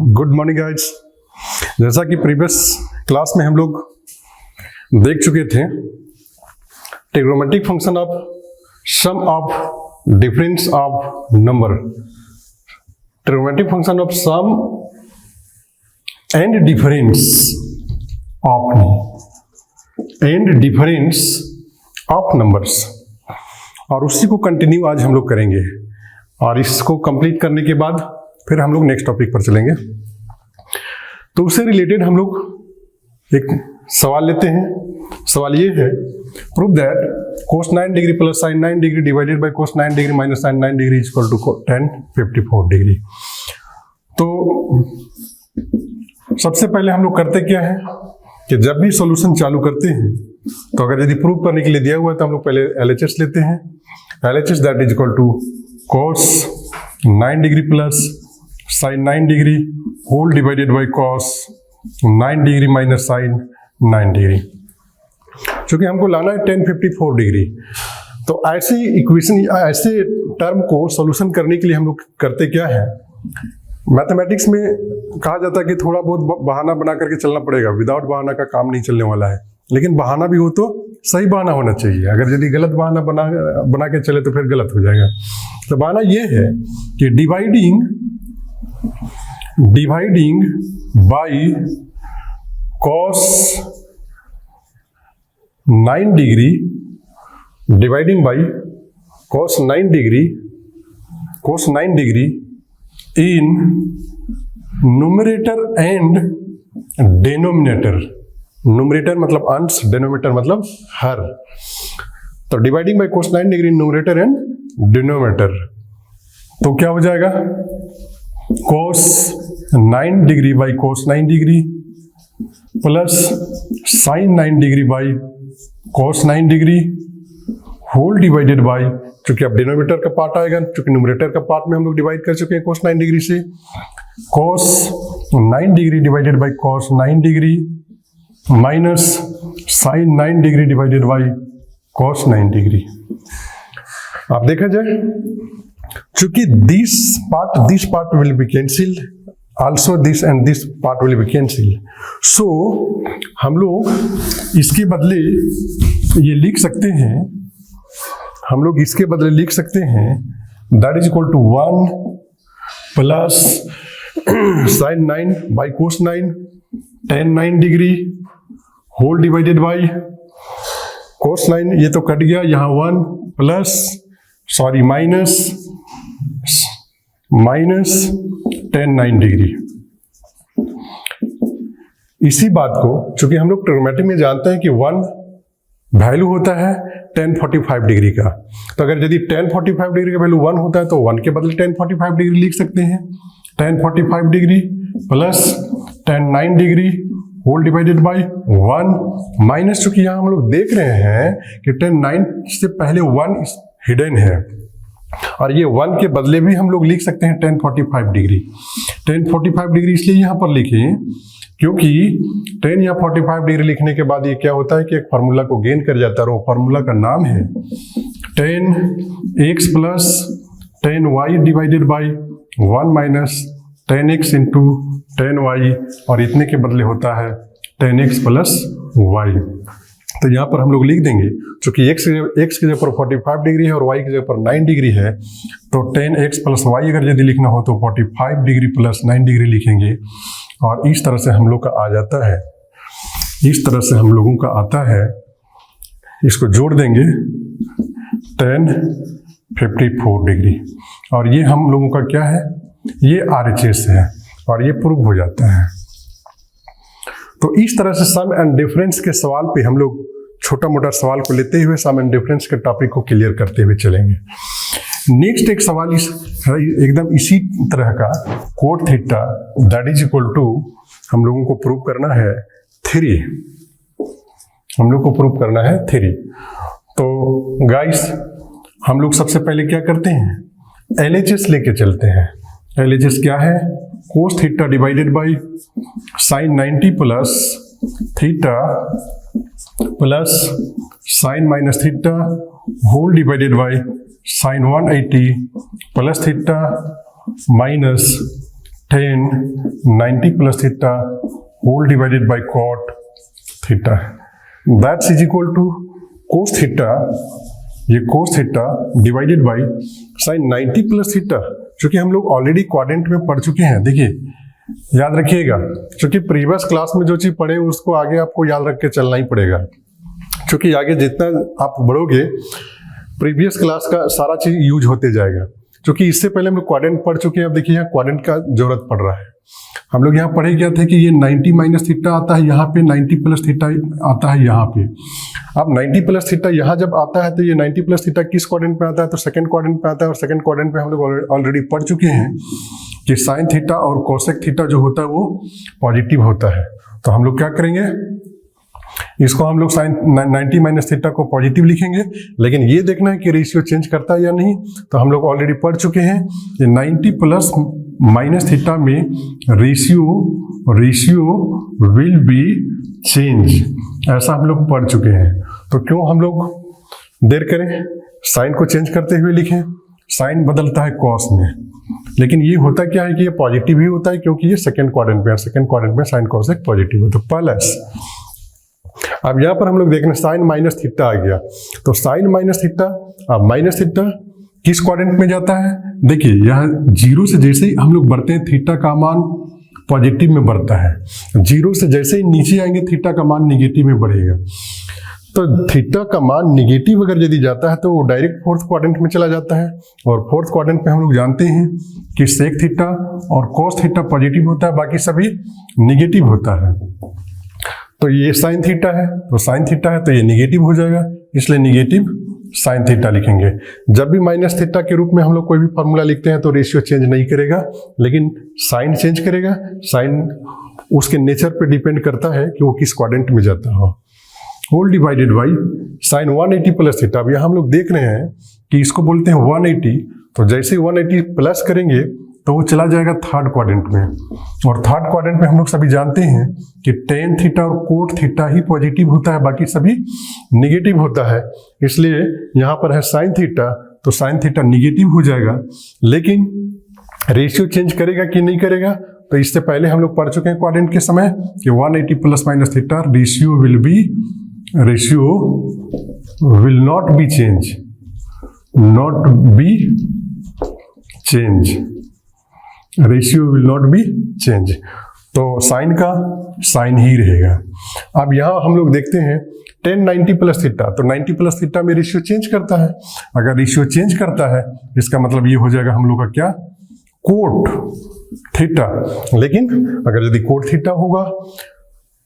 Good morning guys. जैसा कि previous class में हम लोग देख चुके थे, trigonometric function of sum of difference of number, trigonometric function of sum and difference of numbers, और उसी को कंटिन्यू आज हम लोग करेंगे। और इसको कंप्लीट करने के बाद फिर हम लोग नेक्स्ट टॉपिक पर चलेंगे। तो उससे रिलेटेड हम लोग एक सवाल लेते हैं। सवाल ये है, prove that cos 9 degree plus sin 9 degree divided by cos 9 degree minus sin 9 degree is equal to tan 54 degree. तो सबसे पहले हम लोग करते क्या है कि जब भी सॉल्यूशन चालू करते हैं तो अगर यदि प्रूव करने के लिए दिया हुआ है तो हम लोग पहले LHS लेते हैं। LHS that is equal to cos 9 degree plus sin 9 degree whole divided by cos 9 degree minus sin 9 degree. चूंकि हमको लाना है tan 54 डिग्री, तो ऐसे इक्वेशन ऐसे टर्म को सॉल्यूशन करने के लिए हम लोग करते क्या है, मैथमेटिक्स में कहा जाता है कि थोड़ा बहुत बहाना बना करके चलना पड़ेगा। विदाउट बहाना का काम नहीं चलने वाला है, लेकिन बहाना भी हो तो सही बहाना होना चाहिए। अगर यदि गलत बहाना बना के चले तो फिर गलत हो जाएगा। तो बहाना ये है कि dividing by cos 9 degree, dividing by cos 9 degree in numerator and denominator. Numerator मतलब अंश, डिनोमिनेटर मतलब हर। तो dividing by cos 9 degree numerator and denominator, तो क्या हो जाएगा cos 9 degree by cos 9 degree plus sin 9 degree by cos 9 degree whole divided by, चूंकि अब डिनोमिनेटर का पार्ट आएगा, चूंकि न्यूमरेटर का पार्ट में हम लोग डिवाइड कर चुके हैं cos 9 डिग्री से, cos 9 degree divided by cos 9 degree minus sin 9 degree divided by cos 9 degree. आप देखा जाए, चूंकि this part will be cancelled, also this and this part will be cancelled, so हम लोग इसके बदले ये लिख सकते हैं, that is equal to 1 plus sin 9 by cos 9 tan 9 degree whole divided by cos 9, ये तो कट गया, यहाँ 1 प्लस माइनस tan 9 डिग्री। इसी बात को चूंकि हम लोग ट्रिग्नोमेट्री में जानते हैं कि 1 वैल्यू होता है tan 45 डिग्री का, तो अगर यदि tan 45 डिग्री का वैल्यू 1 होता है तो 1 के बदले tan 45 डिग्री लिख सकते हैं। tan 45 degree plus tan 9 degree whole divided by 1 minus, चूंकि यहाँ हम लोग देख रहे हैं कि tan 9 से पहले 1 हिडन है, और ये 1 के बदले भी हम लोग लिख सकते हैं tan 45 डिग्री। tan 45 डिग्री इसलिए यहाँ पर लिखें क्योंकि tan या 45 डिग्री लिखने के बाद ये क्या होता है कि एक फार्मूला को गेन कर जाता है, और वो फार्मूला का नाम है tan x plus tan y divided by 1 minus tan x into tan y, और इतने के बदले होता है tan x प्लस y। तो यहाँ पर हम लोग लिख देंगे, चूंकि x की जगह पर 45 डिग्री है और y की जगह पर 9 डिग्री है, तो tan x प्लस y अगर यदि लिखना हो तो 45 डिग्री प्लस 9 डिग्री लिखेंगे, और इस तरह से हम लोग का आ जाता है, इस तरह से हम लोगों का आता है। इसको जोड़ देंगे tan 54 डिग्री, और ये हम लोगों का क्या है, ये RHS है, और ये प्रूव हो जाता है। तो इस तरह से सम एंड डिफरेंस के सवाल पे हम लोग छोटा मोटा सवाल को लेते हुए सम एंड डिफरेंस के टॉपिक को क्लियर करते हुए चलेंगे। नेक्स्ट एक सवाल एकदम इसी तरह का, cot theta that is equal to, हम लोगों को प्रूव करना है 3, हम लोग को प्रूव करना है 3। तो गाइस हम लोग सबसे पहले क्या करते हैं, LHS लेके चलते हैं। LHS क्या है, cos theta divided by sin 90 plus theta plus sin minus theta whole divided by sin 180 plus theta minus tan 90 plus theta whole divided by cot theta. That's is equal to cos theta, ये cos theta divided by sin 90 plus theta, चूंकि हम लोग already quadrant में पढ़ चुके हैं। देखिए याद रखिएगा, क्योंकि प्रीवियस क्लास में जो चीज पढ़े उसको आगे आपको याद रख के चलना ही पड़ेगा, क्योंकि आगे जितना आप बढ़ोगे प्रीवियस क्लास का सारा चीज यूज होते जाएगा। क्योंकि इससे पहले हम लोग क्वाड्रेंट पढ़ चुके हैं, अब देखिए यहाँ क्वाड्रेंट का जरूरत पड़ रहा है। हम लोग यहाँ पढ़े क्या थे कि ये 90 माइनस थीटा आता है यहाँ पे, 90 प्लस थीटा आता है यहाँ पे। अब 90 प्लस थीटा यहाँ जब आता है तो ये 90 प्लस थीटा किस क्वाड्रेंट पे आता है, तो सेकंड क्वाड्रेंट पे आता है। और सेकंड क्वाड्रेंट पे हम लोग ऑलरेडी पढ़ चुके हैं कि साइन थीटा और कोसेक थीटा जो होता है वो पॉजिटिव होता है। तो हम लोग क्या करेंगे, इसको हम लोग साइन 90 माइनस थीटा को पॉजिटिव लिखेंगे, लेकिन ये देखना है कि रेशियो चेंज करता है या नहीं। तो हम लोग ऑलरेडी पढ़ चुके हैं कि 90 प्लस माइनस थीटा में रेशियो विल बी चेंज, ऐसा हम लोग पढ़ चुके हैं। तो क्यों हम लोग देर करें, साइन को चेंज करते हुए लिखें। साइन बदलता है कॉस में, लेकिन ये होता क्या है कि ये पॉजिटिव ही होता है, क्योंकि ये सेकंड क्वाड्रेंट में है। सेकंड क्वाड्रेंट में साइन कॉसेक पॉजिटिव है। तो प्लस, अब यहां पर हम लोग देखना साइन माइनस थीटा आ गया, तो साइन माइनस थीटा, अब माइनस थीटा किस क्वाड्रेंट में जाता है। देखिए यहाँ जीरो से जैसे ही हम लोग बढ़ते हैं थीटा का मान पॉजिटिव में बढ़ता है, जीरो से जैसे ही नीचे आएंगे थीटा का मान निगेटिव में बढ़ेगा। तो थीटा का मान निगेटिव अगर यदि जाता है तो वो डायरेक्ट फोर्थ क्वाड्रेंट में चला जाता है। और फोर्थ क्वाड्रेंट में हम लोग जानते हैं कि सेक थीटा और कॉस थीटा पॉजिटिव होता है, बाकी सभी निगेटिव होता है। तो ये साइन थीटा है, तो साइन थीटा है तो ये निगेटिव हो जाएगा, इसलिए निगेटिव साइन थीटा लिखेंगे। जब भी माइनस थीटा के रूप में हम लोग कोई भी फॉर्मूला लिखते हैं तो रेशियो चेंज नहीं करेगा, लेकिन साइन चेंज करेगा। साइन उसके नेचर पे डिपेंड करता है कि वो किस क्वाड्रेंट में जाता हो। Whole divided by sine 180 plus theta. अब यहाँ हम लोग देख रहे हैं कि इसको बोलते हैं 180, तो जैसे ही 180 प्लस करेंगे तो वो चला जाएगा थर्ड क्वाड्रेंट में। और थर्ड क्वाड्रेंट में हम लोग सभी जानते हैं कि टेन थीटा और कोट थीटा ही पॉजिटिव होता है, बाकी सभी निगेटिव होता है। इसलिए यहाँ पर है साइन थीटा, तो साइन थीटा निगेटिव हो जाएगा। लेकिन रेशियो चेंज करेगा कि नहीं करेगा, तो इससे पहले हम लोग पढ़ चुके हैं क्वाड्रेंट के समय कि 180 plus minus theta ratio will not be change. तो साइन का साइन ही रहेगा। अब यहां हम लोग देखते हैं टेन 90 प्लस थीटा, तो 90 प्लस थीटा में रेशियो चेंज करता है। अगर रेशियो चेंज करता है इसका मतलब ये हो जाएगा हम लोग का क्या, कोट थीटा। लेकिन अगर यदि कोट थीटा होगा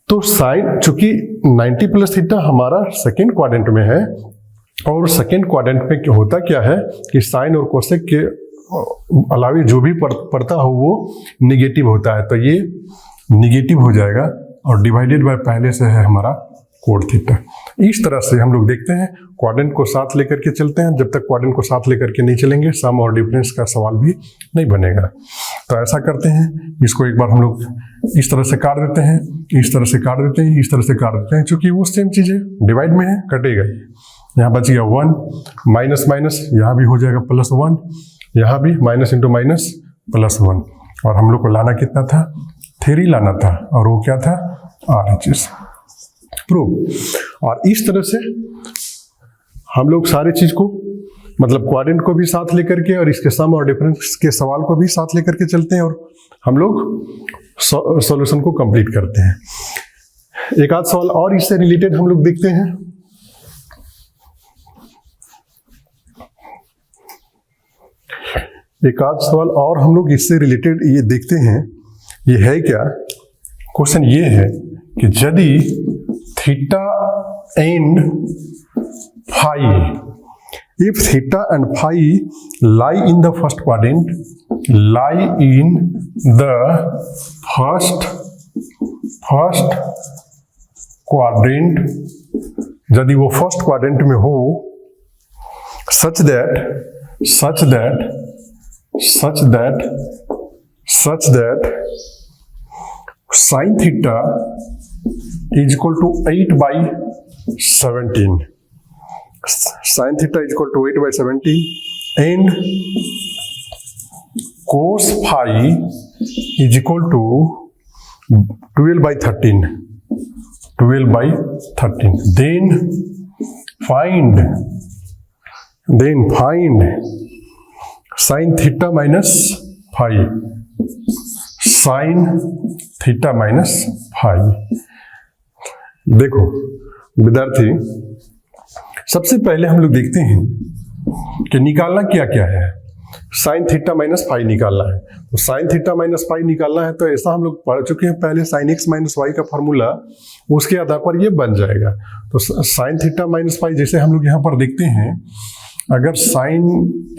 तो साइन, चूंकि 90 प्लस थीटा हमारा सेकेंड क्वाड्रेंट में है, और सेकेंड क्वाड्रेंट में क्या होता क्या है कि साइन और कोसेक के अलावा जो भी पड़ता हो वो निगेटिव होता है। तो ये निगेटिव हो जाएगा और डिवाइडेड बाय पहले से है हमारा कोट थीटा। इस तरह से हम लोग देखते हैं, क्वाड्रेंट को साथ लेकर के चलते हैं। जब तक क्वाड्रेंट को साथ लेकर के नहीं चलेंगे सम और डिफरेंस का सवाल भी नहीं बनेगा। तो ऐसा करते हैं, इसको एक बार हम लोग इस तरह से काट देते हैं, इस तरह से काट देते हैं, इस तरह से काट देते हैं। चूंकि वो सेम चीज़ है, डिवाइड में है, कटेगा ही। यहाँ बच गया 1 माइनस माइनस, यहाँ भी हो जाएगा +1, यहाँ भी माइनस इंटू माइनस +1। और हम लोग को लाना कितना था, 3 लाना था, और वो क्या था, RHS प्रूव। और इस तरह से हम लोग सारे चीज को, मतलब क्वाड्रेंट को भी साथ लेकर के और इसके सम और डिफरेंस के सवाल को भी साथ लेकर के चलते हैं, और हम लोग सॉल्यूशन को कंप्लीट करते हैं। एक आध सवाल और इससे रिलेटेड हम लोग देखते हैं। एक आध सवाल और हम लोग इससे रिलेटेड ये देखते हैं। ये है क्या, क्वेश्चन ये है कि यदि theta and phi, if theta and phi lie in the first quadrant, यदि वो फर्स्ट क्वाड्रेंट में हो, such that sin theta is equal to 8/17, sin theta is equal to 8/17, and cos phi is equal to 12/13 then find sine theta minus phi, sine theta minus phi. देखो विद्यार्थी, सबसे पहले हम लोग देखते हैं कि निकालना क्या क्या है। साइन थीटा माइनस फाई निकालना है, तो साइन थीटा माइनस फाई निकालना है तो ऐसा हम लोग पढ़ चुके हैं पहले, साइन एक्स माइनस वाई का फॉर्मूला, उसके आधार पर ये बन जाएगा। तो साइन थीटा माइनस फाई जैसे हम लोग यहाँ पर देखते हैं, अगर साइन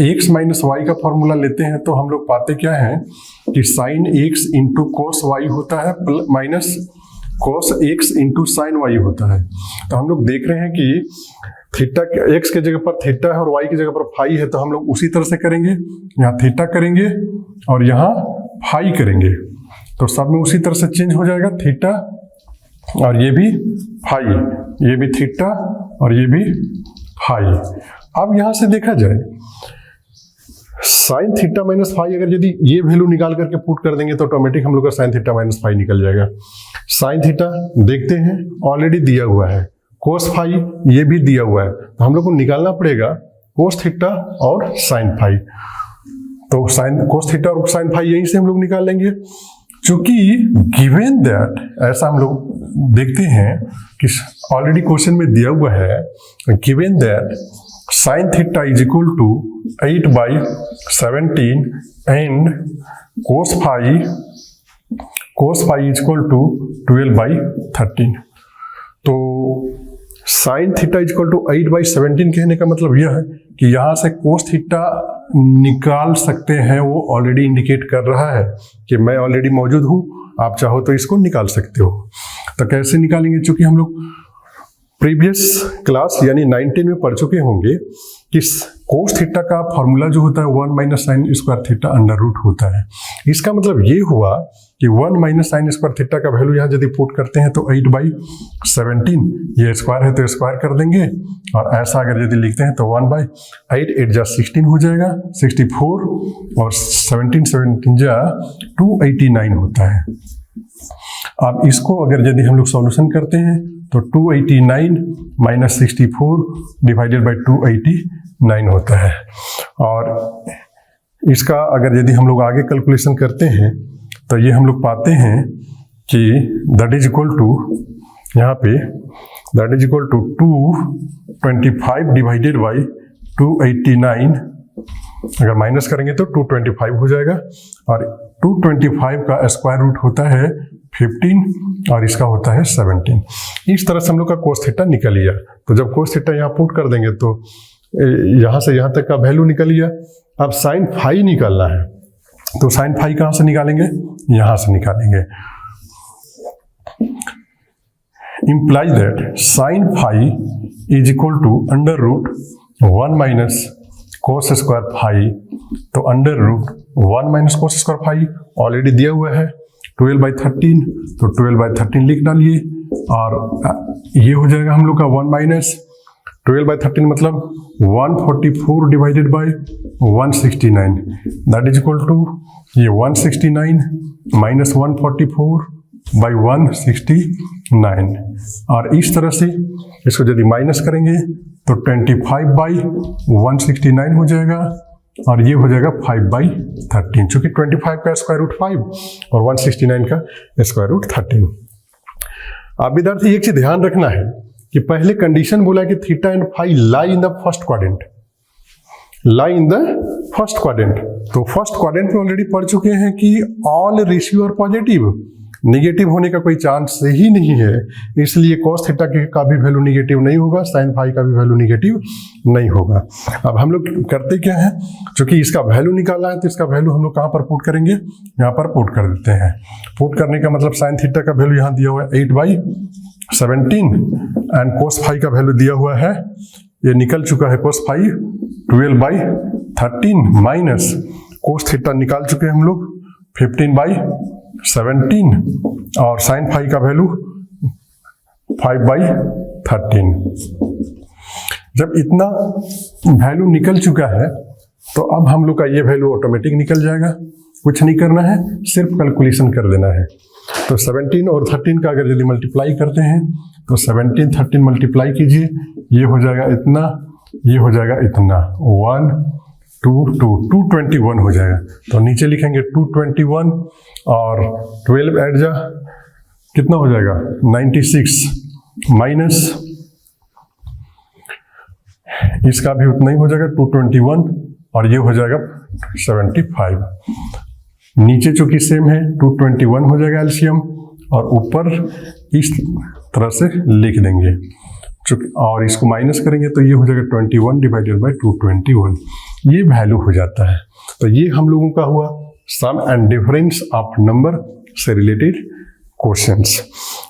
एक्स माइनस वाई का फॉर्मूला लेते हैं तो हम लोग पाते क्या है कि sine x into cos y होता है minus cos x into sine y होता है। तो हम लोग देख रहे हैं कि थीटा एक्स के जगह पर थीटा है और वाई की जगह पर फाई है, तो हम लोग उसी तरह से करेंगे, यहाँ थीटा करेंगे और यहाँ फाई करेंगे, तो सब में उसी तरह से चेंज हो जाएगा, थीटा और ये भी फाई, ये भी थीटा और ये भी फाई। अब यहां से देखा जाए साइन थीटा माइनस फाई, अगर यदि ये वैल्यू निकाल करके पुट कर देंगे तो ऑटोमेटिक हम लोग का साइन थीटा माइनस फाई निकल जाएगा। साइन थीटा देखते हैं ऑलरेडी दिया हुआ है, कोस फाई ये भी दिया हुआ है, तो हम लोग को निकालना पड़ेगा कोस थीटा और साइन फाई। तो साइन कोस थीटा और साइन फाई यहीं से हम लोग निकाल लेंगे। चूंकि गिवन दैट, ऐसा हम लोग देखते हैं कि ऑलरेडी क्वेश्चन में दिया हुआ है, given that sine theta is equal to 8/17 and cos phi is equal to 12/13। तो sine theta is equal to 8/17 कहने का मतलब यह है कि यहां से कोस थीटा निकाल सकते हैं, वो ऑलरेडी इंडिकेट कर रहा है कि मैं ऑलरेडी मौजूद हूं, आप चाहो तो इसको निकाल सकते हो। तो कैसे निकालेंगे, चूंकि हम लोग प्रीवियस क्लास यानी 19 में पढ़ चुके होंगे कि कोस थीटा का फॉर्मूला जो होता है 1 minus sine square theta under root होता है। इसका मतलब ये हुआ कि 1 माइनस साइन स्क्वायर थीटा का वैल्यू यहाँ यदि पुट करते हैं तो 8/17, ये स्क्वायर है तो स्क्वायर कर देंगे, और ऐसा अगर यदि लिखते हैं तो 1/8, 8 जा 16 हो जाएगा 64, और 17 जा 289 होता है। अब इसको अगर यदि हम लोग सॉल्यूशन करते हैं तो 289 माइनस 64 डिवाइडेड बाई 289 होता है। और इसका अगर यदि हम लोग आगे कैलकुलेशन करते हैं तो ये हम लोग पाते हैं कि दैट इज इक्वल टू, यहाँ पे that is equal to 225 divided by 289, अगर माइनस करेंगे तो 225 हो जाएगा, और 225 का स्क्वायर रूट होता है 15 और इसका होता है 17। इस तरह से हम लोग का कोस थीटा निकल लिया। तो जब कोस थीटा यहाँ पुट कर देंगे तो यहाँ से यहाँ तक का वैल्यू निकल लिया। अब साइन फाई निकालना है, तो साइन फाई कहाँ से निकालेंगे, यहाँ से निकालेंगे। implies that sin phi is equal to under root 1 minus cos square phi। तो under root 1 minus cos square phi already दिया हुआ है 12/13, तो 12/13 लिख डालिए, और ये हो जाएगा हम लोग का 1 माइनस 12/13 मतलब 144 divided by 169, that is equal to ये 169 माइनस 144 बाई 169, और इस तरह से इसको यदि माइनस करेंगे तो 25/169 हो जाएगा, और ये हो जाएगा 5/13, चूंकि 25 का स्क्वायर रूट 5 और 169 का स्क्वायर रूट 13। अब विद्यार्थी एक चीज ध्यान रखना है कि पहले कंडीशन बोला कि theta and phi lie in the first quadrant, lie in the first quadrant. तो फर्स्ट क्वाड्रेंट में ऑलरेडी पढ़ चुके हैं कि all ratio are positive, negative होने का कोई चांस ही नहीं है, इसलिए cos थीटा का भी वैल्यू निगेटिव नहीं होगा, साइन फाई का भी वैल्यू निगेटिव नहीं होगा। अब हम लोग करते क्या है, क्योंकि इसका वैल्यू निकालना है तो इसका वैल्यू हम लोग कहाँ पर पुट करेंगे, यहाँ पर पुट कर देते हैं। पुट करने का मतलब साइन थीटा का वैल्यू यहाँ दिया हुआ है 8/17 एंड कोस फाई का वैल्यू दिया हुआ है, ये निकल चुका है cos phi 12/13 minus cos theta निकाल चुके हैं हम लोग 15/17 और साइन फाई का वैल्यू 5/13। जब इतना वैल्यू निकल चुका है तो अब हम लोग का ये वैल्यू ऑटोमेटिक निकल जाएगा, कुछ नहीं करना है, सिर्फ कैलकुलेशन कर देना है। तो 17 और 13 का अगर यदि मल्टीप्लाई करते हैं तो 17 13 मल्टीप्लाई कीजिए, ये हो जाएगा इतना, ये हो जाएगा इतना, 1 2 2 221 हो जाएगा। तो नीचे लिखेंगे 221 और 12 ऐड जा कितना हो जाएगा 96 माइनस इसका भी उतना ही हो जाएगा 221 और ये हो जाएगा 75। नीचे चूंकि सेम है 221 हो जाएगा एलसीएम और ऊपर इस तरह से लिख देंगे और इसको माइनस करेंगे तो ये हो जाएगा 21 डिवाइडेड बाय 221, ये वैल्यू हो जाता है। तो ये हम लोगों का हुआ सम एंड डिफरेंस ऑफ नंबर से रिलेटेड क्वेश्चंस।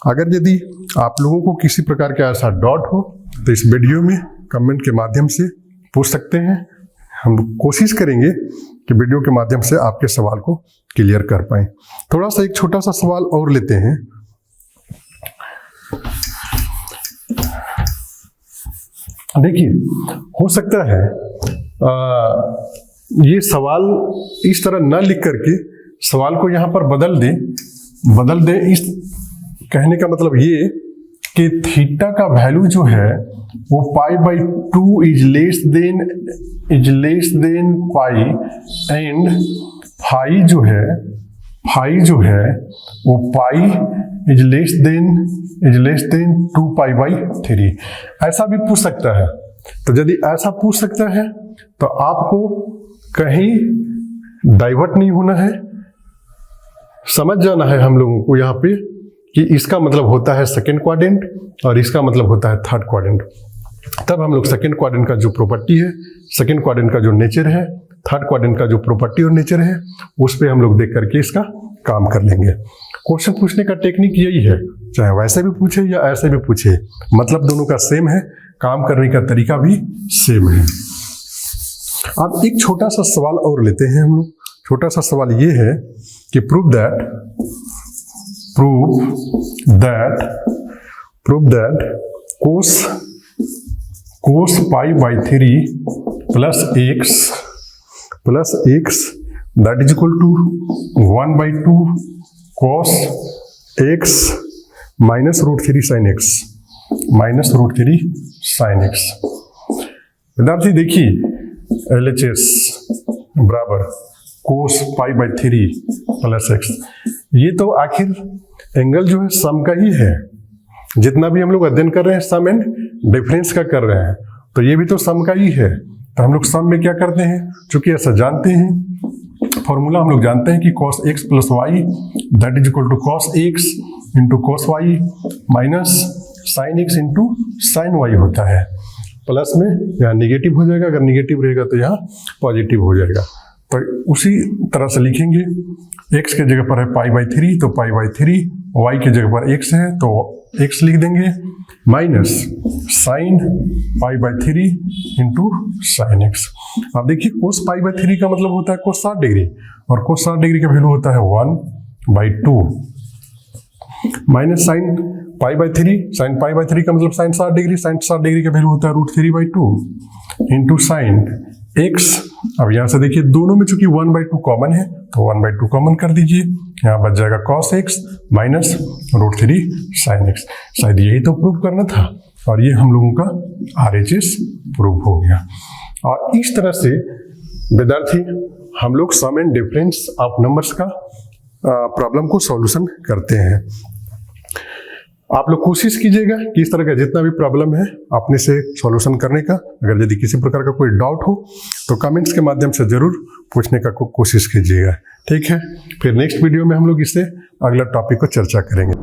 अगर यदि आप लोगों को किसी प्रकार का ऐसा डाउट हो तो इस वीडियो में कमेंट के माध्यम से पूछ सकते हैं। हम कोशिश करेंगे कि वीडियो के माध्यम से आपके सवाल को क्लियर कर पाएं। थोड़ा सा एक छोटा सा सवाल और लेते हैं। देखिए, हो सकता है ये सवाल इस तरह न लिख करके सवाल को यहां पर बदल दे। इस कहने का मतलब ये कि थीटा का वैल्यू जो है वो π/2 is less than pi and phi जो है वो पाई इज लेस देन 2π/3। ऐसा भी पूछ सकता है। तो यदि ऐसा पूछ सकता है तो आपको कहीं डाइवर्ट नहीं होना है, समझ जाना है हम लोगों को यहाँ पे कि इसका मतलब होता है सेकेंड क्वाड्रेंट और इसका मतलब होता है थर्ड क्वाड्रेंट। तब हम लोग सेकेंड क्वाड्रेंट का जो प्रॉपर्टी है, सेकेंड क्वाड्रेंट का जो नेचर है, थर्ड क्वाड्रेंट का जो प्रॉपर्टी और नेचर है, उस पर हम लोग देख करके इसका काम कर लेंगे। क्वेश्चन पूछने का टेक्निक यही है, चाहे वैसे भी पूछे या ऐसे भी पूछे, मतलब दोनों का सेम है, काम करने का तरीका भी सेम है। अब एक छोटा सा सवाल और लेते हैं हम लोग। छोटा सा सवाल ये है कि prove that cos π/3 plus x that is equal to 1/2 cos x minus √3 sin x विद्यार्थी देखिए, LHS बराबर cos π/3 plus x, ये तो आखिर एंगल जो है सम का ही है। जितना भी हम लोग अध्ययन कर रहे हैं सम एंड डिफरेंस का कर रहे हैं, तो ये भी तो सम का ही है। तो हम लोग सम में क्या करते हैं, चूंकि ऐसा जानते हैं, फॉर्मूला हम लोग जानते हैं कि cos x plus y that is equal to cos x into cos y minus sin x into sin y होता है। प्लस में यहाँ निगेटिव हो जाएगा, अगर निगेटिव रहेगा तो यहाँ पॉजिटिव हो जाएगा। तो उसी तरह से लिखेंगे, x के जगह पर है π/3 तो π/3, y के जगह पर x है तो x लिख देंगे, minus sine π/3 into sine x। अब देखिए cos π/3 का मतलब होता है cos 60 डिग्री और cos 60 डिग्री का वैल्यू होता है 1/2 माइनस साइन π/3, साइन π/3 का मतलब साइन 60 डिग्री, साइन 60 डिग्री का वैल्यू होता है √3/2 इंटू साइन x। अब यहां से देखिए दोनों में चूंकि 1/2 कॉमन है तो 1/2 कॉमन कर दीजिए, यहाँ बच जाएगा cos x minus √3 sin x। शायद यही तो प्रूव करना था और ये हम लोगों का RHS प्रूव हो गया। और इस तरह से विद्यार्थी हम लोग सम एंड डिफरेंस ऑफ नंबर्स का प्रॉब्लम को सॉल्यूशन करते हैं। आप लोग कोशिश कीजिएगा कि इस तरह का जितना भी प्रॉब्लम है अपने से सॉल्यूशन करने का। अगर यदि किसी प्रकार का कोई डाउट हो तो कमेंट्स के माध्यम से जरूर पूछने का कोशिश कीजिएगा। ठीक है, फिर नेक्स्ट वीडियो में हम लोग इससे अगला टॉपिक को चर्चा करेंगे।